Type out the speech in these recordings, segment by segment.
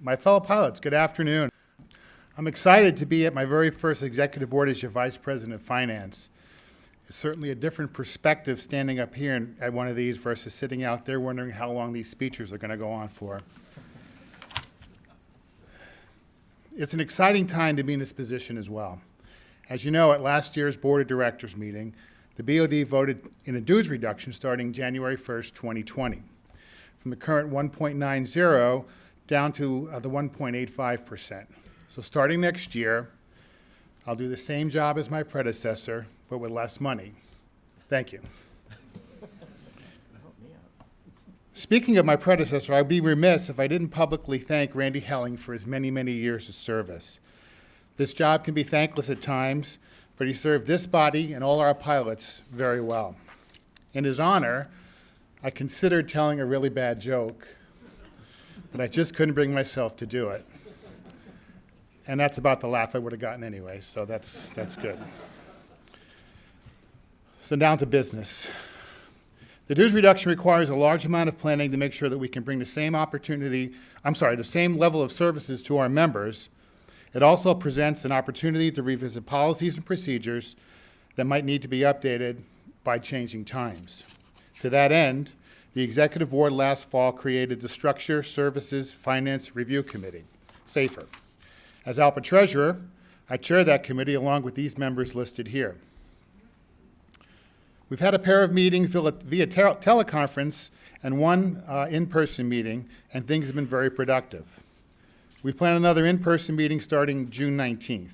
My fellow pilots, good afternoon. I'm excited to be at my very first executive board as your Vice President of Finance. It's certainly a different perspective standing up here at one of these versus sitting out there wondering how long these speeches are going to go on for. It's an exciting time to be in this position as well. As you know, at last year's Board of Directors meeting, the BOD voted in a dues reduction starting January 1st, 2020, from the current 1.90 down to the 1.85%. So starting next year, I'll do the same job as my predecessor, but with less money. Thank you. Speaking of my predecessor, I'd be remiss if I didn't publicly thank Randy Helling for his many, many years of service. This job can be thankless at times, but he served this body and all our pilots very well. In his honor, I considered telling a really bad joke, but I just couldn't bring myself to do it. And that's about the laugh I would have gotten anyway, so that's good. So down to business. The dues reduction requires a large amount of planning to make sure that we can bring the same level of services to our members. It also presents an opportunity to revisit policies and procedures that might need to be updated by changing times. To that end, the Executive Board last fall created the Structure Services Finance Review Committee, SSAFR. As ALPA Treasurer, I chair that committee along with these members listed here. We've had a pair of meetings via teleconference and one in-person meeting, and things have been very productive. We plan another in-person meeting starting June 19th.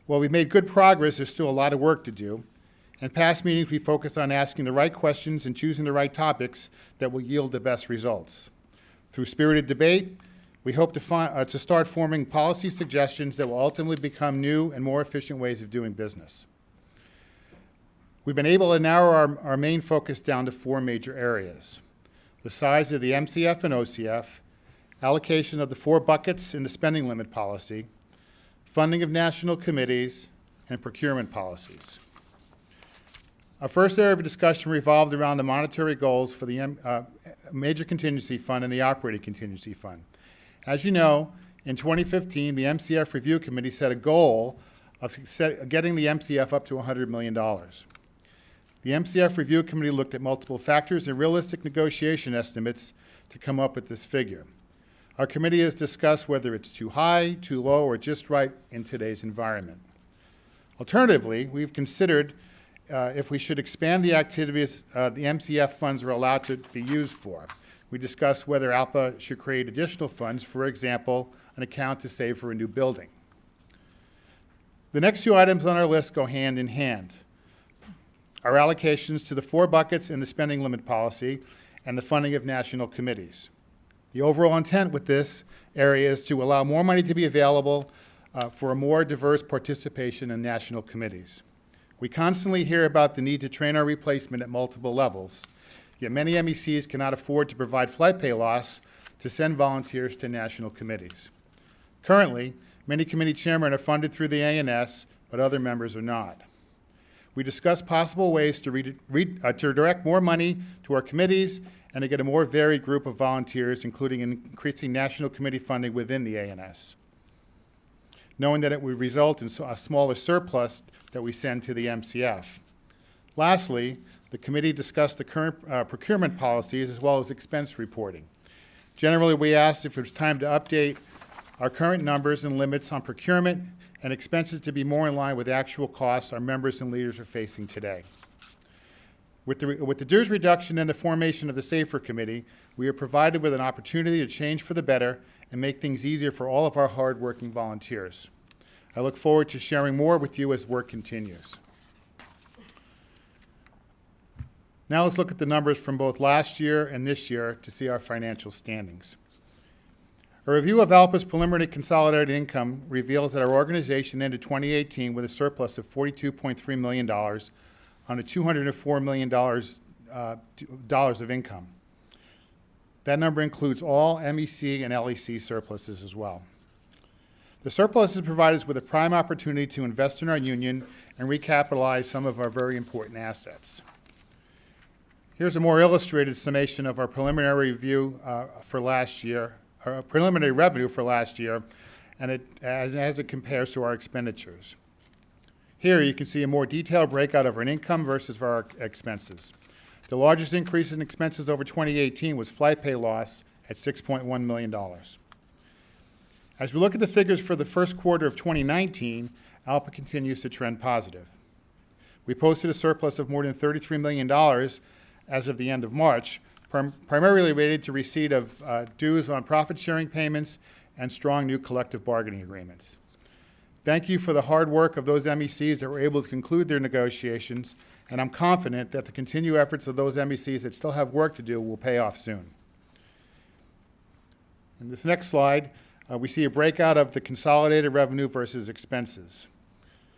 While we've made good progress, there's still a lot of work to do. In past meetings, we focused on asking the right questions and choosing the right topics that will yield the best results. Through spirited debate, we hope to start forming policy suggestions that will ultimately become new and more efficient ways of doing business. We've been able to narrow our main focus down to four major areas: the size of the MCF and OCF, allocation of the 4 buckets in the spending limit policy, funding of national committees, and procurement policies. Our first area of discussion revolved around the monetary goals for the Major Contingency Fund and the Operating Contingency Fund. As you know, in 2015, the MCF Review Committee set a goal of getting the MCF up to $100 million. The MCF Review Committee looked at multiple factors and realistic negotiation estimates to come up with this figure. Our committee has discussed whether it's too high, too low, or just right in today's environment. Alternatively, we've considered if we should expand the activities the MCF funds are allowed to be used for. We discussed whether ALPA should create additional funds, for example, an account to save for a new building. The next 2 items on our list go hand in hand. Our allocations to the 4 buckets in the spending limit policy and the funding of national committees. The overall intent with this area is to allow more money to be available for a more diverse participation in national committees. We constantly hear about the need to train our replacement at multiple levels, yet many MECs cannot afford to provide flight pay loss to send volunteers to national committees. Currently, many committee chairmen are funded through the ANS, but other members are not. We discussed possible ways to direct more money to our committees and to get a more varied group of volunteers, including increasing national committee funding within the ANS, knowing that it would result in a smaller surplus that we send to the MCF. Lastly, the committee discussed the current procurement policies as well as expense reporting. Generally, we asked if it was time to update our current numbers and limits on procurement and expenses to be more in line with actual costs our members and leaders are facing today. With the dues reduction and the formation of the SSAFR Committee, we are provided with an opportunity to change for the better and make things easier for all of our hard-working volunteers. I look forward to sharing more with you as work continues. Now let's look at the numbers from both last year and this year to see our financial standings. A review of ALPA's preliminary consolidated income reveals that our organization ended 2018 with a surplus of $42.3 million on a $204 million of income. That number includes all MEC and LEC surpluses as well. The surpluses provide us with a prime opportunity to invest in our union and recapitalize some of our very important assets. Here's a more illustrated summation of our preliminary review for last year preliminary revenue for last year, and as it compares to our expenditures. Here you can see a more detailed breakout of our income versus our expenses. The largest increase in expenses over 2018 was flight pay loss at $6.1 million. As we look at the figures for the first quarter of 2019, ALPA continues to trend positive. We posted a surplus of more than $33 million as of the end of March, primarily related to receipt of dues on profit-sharing payments and strong new collective bargaining agreements. Thank you for the hard work of those MECs that were able to conclude their negotiations, and I'm confident that the continued efforts of those MECs that still have work to do will pay off soon. In this next slide, we see a breakout of the consolidated revenue versus expenses,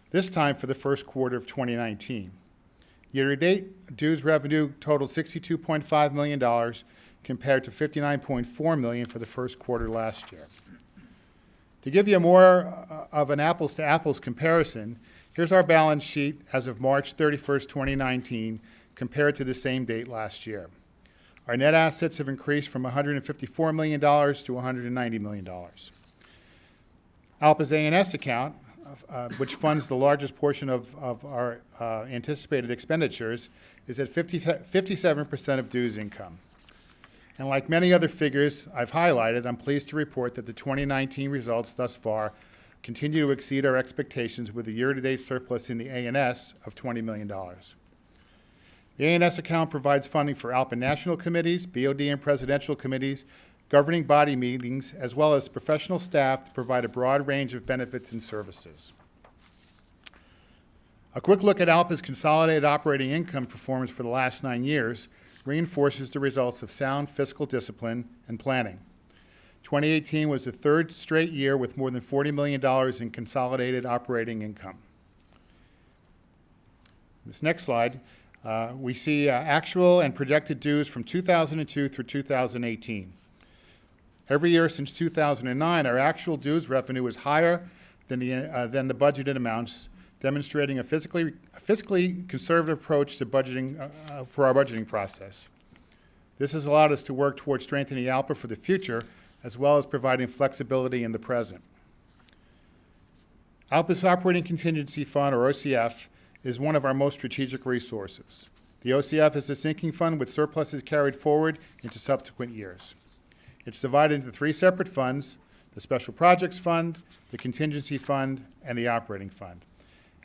this time for the first quarter of 2019. Year-to-date, dues revenue totaled $62.5 million compared to $59.4 million for the first quarter last year. To give you more of an apples-to-apples comparison, here's our balance sheet as of March 31st, 2019, compared to the same date last year. Our net assets have increased from $154 million to $190 million. ALPA's A&S account, which funds the largest portion of our anticipated expenditures, is at 57% of dues income. And like many other figures I've highlighted, I'm pleased to report that the 2019 results thus far continue to exceed our expectations with a year-to-date surplus in the A&S of $20 million. The A&S account provides funding for ALPA national committees, BOD and presidential committees, governing body meetings, as well as professional staff to provide a broad range of benefits and services. A quick look at ALPA's consolidated operating income performance for the last 9 years reinforces the results of sound fiscal discipline and planning. 2018 was the third straight year with more than $40 million in consolidated operating income. This next slide, we see actual and projected dues from 2002 through 2018. Every year since 2009, our actual dues revenue is higher than the budgeted amounts, demonstrating a fiscally conservative approach to budgeting for our budgeting process. This has allowed us to work towards strengthening ALPA for the future, as well as providing flexibility in the present. ALPA's Operating Contingency Fund, or OCF, is one of our most strategic resources. The OCF is a sinking fund with surpluses carried forward into subsequent years. It's divided into 3 separate funds: the Special Projects Fund, the Contingency Fund, and the Operating Fund.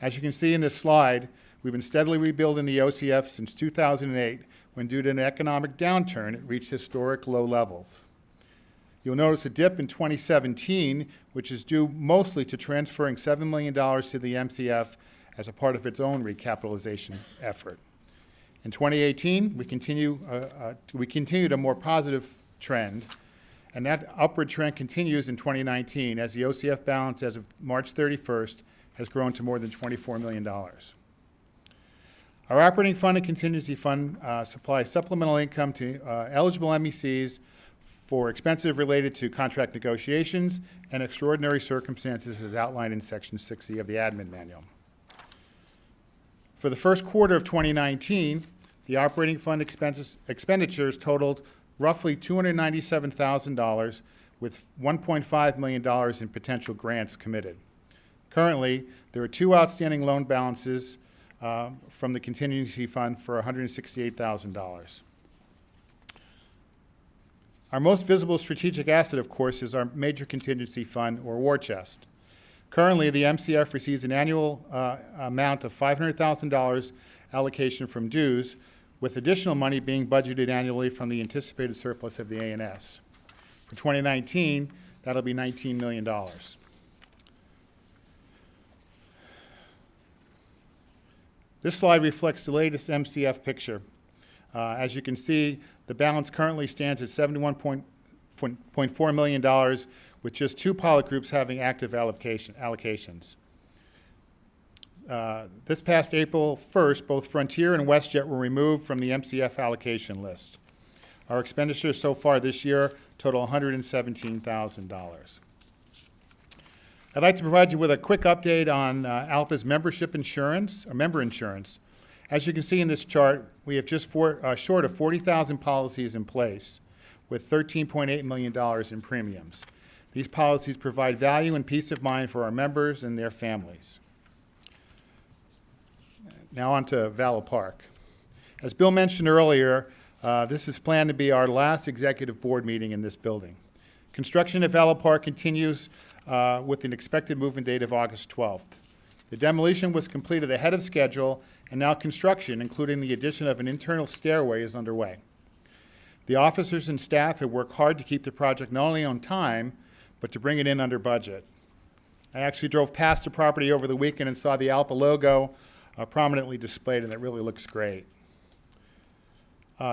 As you can see in this slide, we've been steadily rebuilding the OCF since 2008, when due to an economic downturn, it reached historic low levels. You'll notice a dip in 2017, which is due mostly to transferring $7 million to the MCF as a part of its own recapitalization effort. In 2018, we continued a more positive trend, and that upward trend continues in 2019 as the OCF balance as of March 31st has grown to more than $24 million. Our operating fund and contingency fund supplies supplemental income to eligible MECs for expenses related to contract negotiations and extraordinary circumstances as outlined in Section 60 of the Admin Manual. For the first quarter of 2019, the operating fund expenditures totaled roughly $297,000 with $1.5 million in potential grants committed. Currently, there are 2 outstanding loan balances from the contingency fund for $168,000. Our most visible strategic asset, of course, is our major contingency fund, or war chest. Currently, the MCF receives an annual amount of $500,000 allocation from dues, with additional money being budgeted annually from the anticipated surplus of the A&S. For 2019, that'll be $19 million. This slide reflects the latest MCF picture. As you can see, the balance currently stands at $71.4 million, with just 2 pilot groups having active allocations. This past April 1st, both Frontier and WestJet were removed from the MCF allocation list. Our expenditures so far this year total $117,000. I'd like to provide you with a quick update on ALPA's membership insurance, or member insurance. As you can see in this chart, we have just short of 40,000 policies in place, with $13.8 million in premiums. These policies provide value and peace of mind for our members and their families. Now on to Valo Park. As Bill mentioned earlier, this is planned to be our last executive board meeting in this building. Construction at Valo Park continues with an expected move-in date of August 12th. The demolition was completed ahead of schedule, and now construction, including the addition of an internal stairway, is underway. The officers and staff have worked hard to keep the project not only on time, but to bring it in under budget. I actually drove past the property over the weekend and saw the ALPA logo prominently displayed, and it really looks great.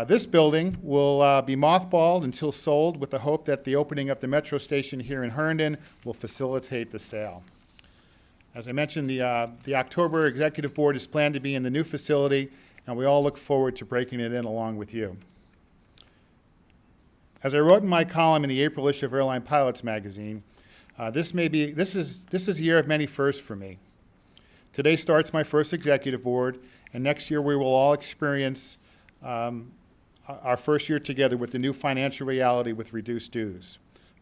This building will be mothballed until sold, with the hope that the opening of the metro station here in Herndon will facilitate the sale. As I mentioned, the October executive board is planned to be in the new facility, and we all look forward to breaking it in along with you. As I wrote in my column in the April issue of Airline Pilots magazine, this is a year of many firsts for me. Today starts my first executive board, and next year we will all experience our first year together with the new financial reality with reduced dues.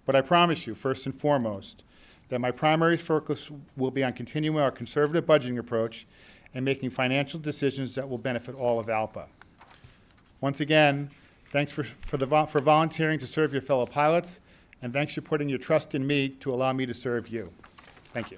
But I promise you, first and foremost, that my primary focus will be on continuing our conservative budgeting approach and making financial decisions that will benefit all of ALPA. Once again, thanks for volunteering to serve your fellow pilots, and thanks for putting your trust in me to allow me to serve you. Thank you.